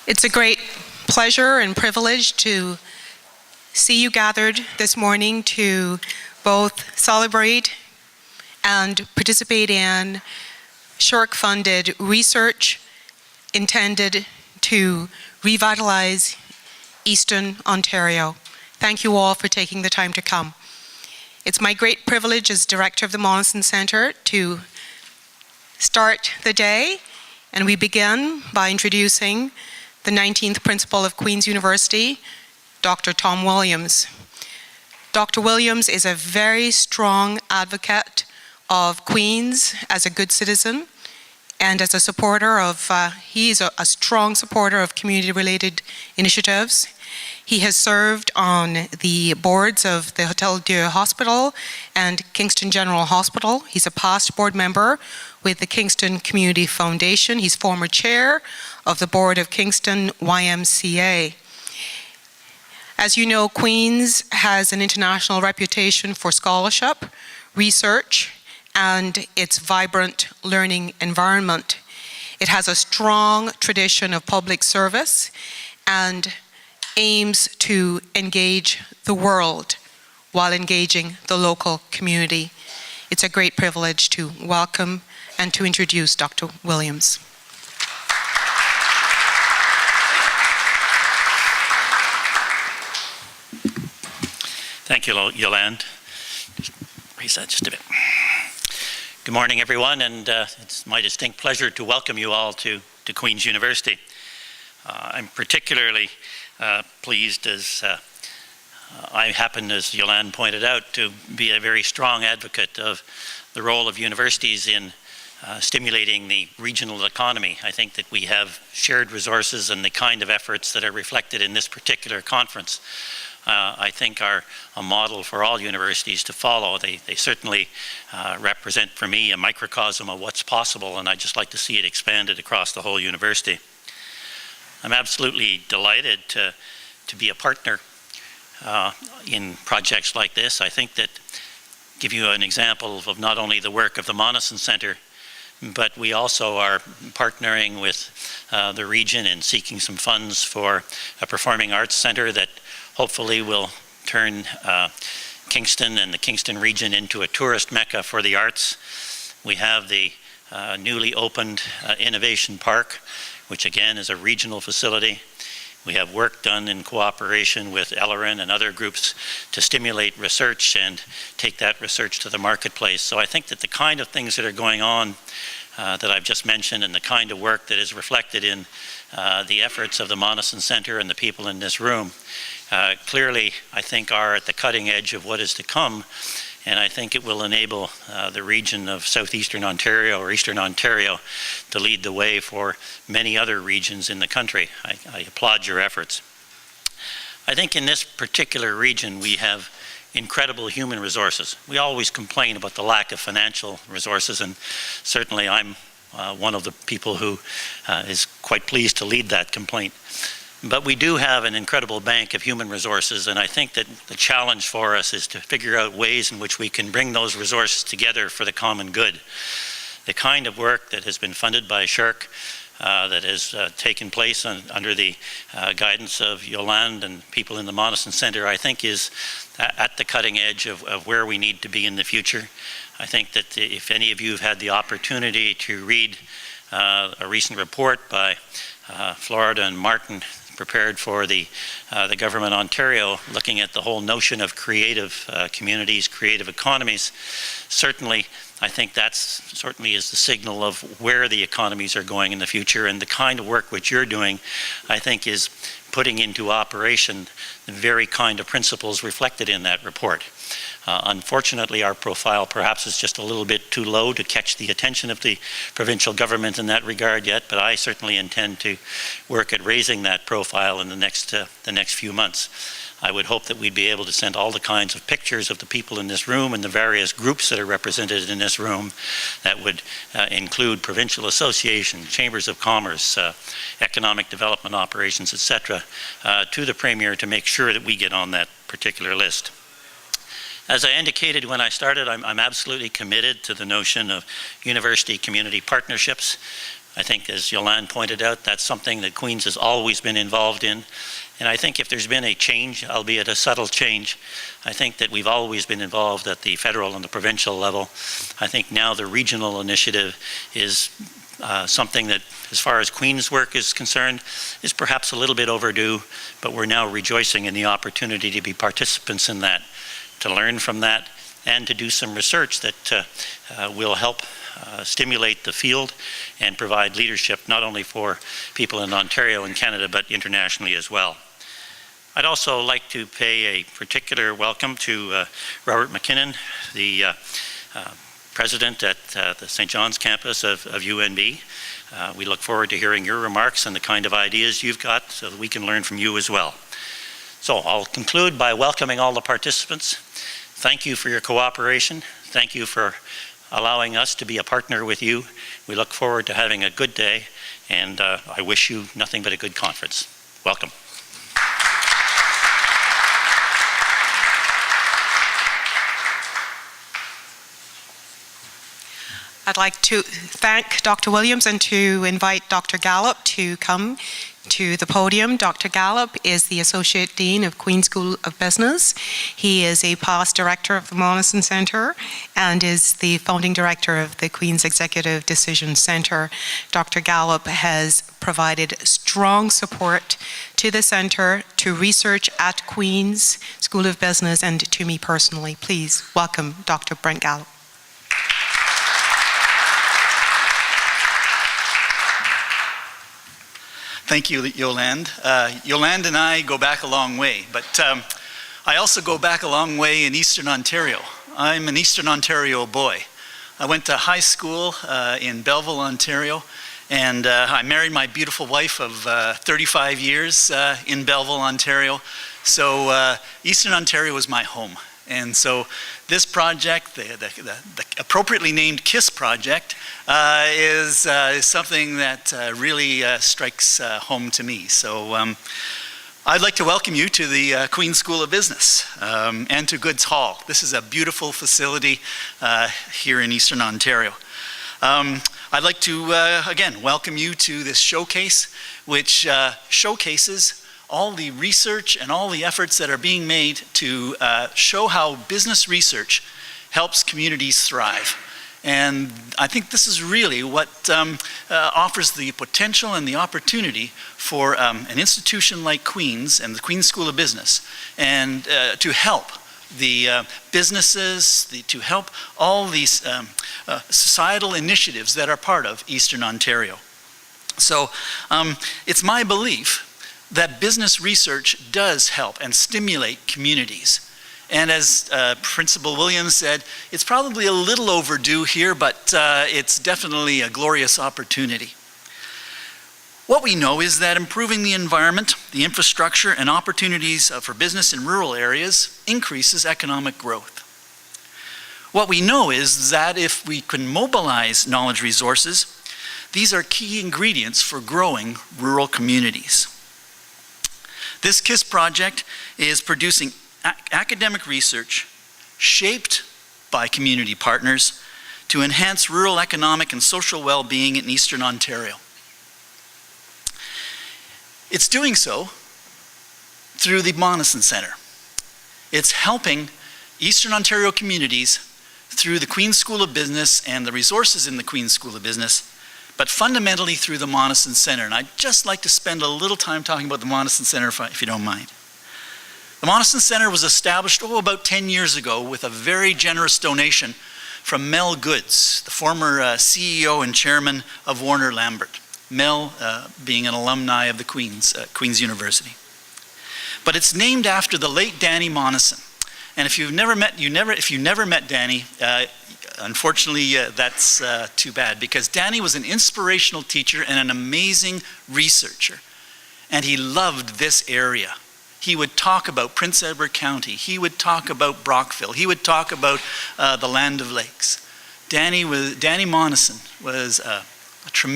It's a great pleasure and privilege to see you gathered this morning to both celebrate and participate in SSHRC-funded research intended to revitalize Eastern Ontario. Thank you all for taking the time to come. It's my great privilege as Director of the Monison Centre to start the day, and we begin by introducing the 19th Principal of Queen's University, Dr. Tom Williams. Dr. Williams is a very strong advocate of Queen's as a good citizen and as a supporter of, he's a strong supporter of community-related initiatives. He has served on the boards of the Hotel Dieu Hospital and Kingston General Hospital. He's a past board member with the Kingston Community Foundation. He's former chair of the board of Kingston YMCA. As you know, Queen's has an international reputation for scholarship, research, and its vibrant learning environment. It has a strong tradition of public service and aims to engage the world while engaging the local community. It's a great privilege to welcome and to introduce Dr. Williams. Thank you, Yolande. Just raise that just a bit. Good morning, everyone, and it's my distinct pleasure to welcome you all to Queen's University. I'm particularly pleased as I happen, as Yolande pointed out, to be a very strong advocate of the role of universities in stimulating the regional economy. I think that we have shared resources, and the kind of efforts that are reflected in this particular conference I think are a model for all universities to follow. They certainly represent for me a microcosm of what's possible, and I'd just like to see it expanded across the whole university. I'm absolutely delighted to be a partner in projects like this. I think that, give you an example of not only the work of the Monison Centre, but we also are partnering with the region and seeking some funds for a performing arts centre that hopefully will turn Kingston and the Kingston region into a tourist mecca for the arts. We have the newly opened Innovation Park, which again is a regional facility. We have work done in cooperation with Ellerin and other groups to stimulate research and take that research to the marketplace. So I think that the kind of things that are going on that I've just mentioned, and the kind of work that is reflected in the efforts of the Monison Centre and the people in this room, clearly I think are at the cutting edge of what is to come, and I think it will enable the region of southeastern Ontario or eastern Ontario to lead the way for many other regions in the country. I applaud your efforts. I think in this particular region we have incredible human resources. We always complain about the lack of financial resources, and certainly I'm one of the people who is quite pleased to lead that complaint. But we do have an incredible bank of human resources, and I think that the challenge for us is to figure out ways in which we can bring those resources together for the common good. The kind of work that has been funded by SSHRC, that has taken place under the guidance of Yolande and people in the Monison Centre, I think is at the cutting edge of where we need to be in the future. I think that if any of you have had the opportunity to read a recent report by Florida and Martin, prepared for the Government of Ontario, looking at the whole notion of creative communities, creative economies, certainly I think that certainly is the signal of where the economies are going in the future, and the kind of work which you're doing, I think, is putting into operation the very kind of principles reflected in that report. Unfortunately, our profile perhaps is just a little bit too low to catch the attention of the provincial government in that regard yet, but I certainly intend to work at raising that profile in the next few months. I would hope that we'd be able to send all the kinds of pictures of the people in this room and the various groups that are represented in this room that would include provincial associations, chambers of commerce, economic development operations, etc., to the Premier to make sure that we get on that particular list. As I indicated when I started, I'm absolutely committed to the notion of university community partnerships. I think, as Yolande pointed out, that's something that Queens has always been involved in. And I think if there's been a change, albeit a subtle change, I think that we've always been involved at the federal and the provincial level. I think now the regional initiative is something that, as far as Queen's work is concerned, is perhaps a little bit overdue, but we're now rejoicing in the opportunity to be participants in that, to learn from that, and to do some research that will help stimulate the field and provide leadership not only for people in Ontario and Canada, but internationally as well. I'd also like to pay a particular welcome to Robert McKinnon, the president at the St. John's campus of UNB. We look forward to hearing your remarks and the kind of ideas you've got so that we can learn from you as well. So I'll conclude by welcoming all the participants. Thank you for your cooperation. Thank you for allowing us to be a partner with you. We look forward to having a good day, and I wish you nothing but a good conference. Welcome. I'd like to thank Dr. Williams and to invite Dr. Gallup to come to the podium. Dr. Gallup is the Associate Dean of Queen's School of Business. He is a past director of the Monison Centre and is the founding director of the Queen's Executive Decision Centre. Dr. Gallup has provided strong support to the Centre, to research at Queen's School of Business, and to me personally. Please welcome Dr. Brent Gallup. Thank you, Yolande. Yolande and I go back a long way, but I also go back a long way in Eastern Ontario. I'm an Eastern Ontario boy. I went to high school in Belleville, Ontario, and I married my beautiful wife of 35 years in Belleville, Ontario. So Eastern Ontario was my home. And so this project, the appropriately named KIS project, is something that really strikes home to me. So I'd like to welcome you to the Queen's School of Business and to Goods Hall. This is a beautiful facility here in Eastern Ontario. I'd like to, again, welcome you to this showcase, which showcases all the research and all the efforts that are being made to show how business research helps communities thrive. And I think this is really what offers the potential and the opportunity for an institution like Queen's and the Queen's School of Business, and to help the businesses, to help all these societal initiatives that are part of Eastern Ontario. So it's my belief that business research does help and stimulate communities. And as Principal Williams said, it's probably a little overdue here, but it's definitely a glorious opportunity. What we know is that improving the environment, the infrastructure, and opportunities for business in rural areas increases economic growth. What we know is that if we can mobilize knowledge resources, these are key ingredients for growing rural communities. This KIS project is producing academic research shaped by community partners to enhance rural economic and social well-being in Eastern Ontario. It's doing so through the Monison Centre. It's helping Eastern Ontario communities through the Queen's School of Business and the resources in the Queen's School of Business, but fundamentally through the Monison Centre. And I'd just like to spend a little time talking about the Monison Centre, if you don't mind. The Monison Centre was established, about 10 years ago with a very generous donation from Mel Goods, the former CEO and chairman of Warner Lambert. Mel being an alumni of the Queen's University. But it's named after the late Danny Monison. And if you never met Danny, unfortunately, that's too bad, because Danny was an inspirational teacher and an amazing researcher. And he loved this area. He would talk about Prince Edward County. He would talk about Brockville. He would talk about the Land of Lakes. Danny Monison was a tremendous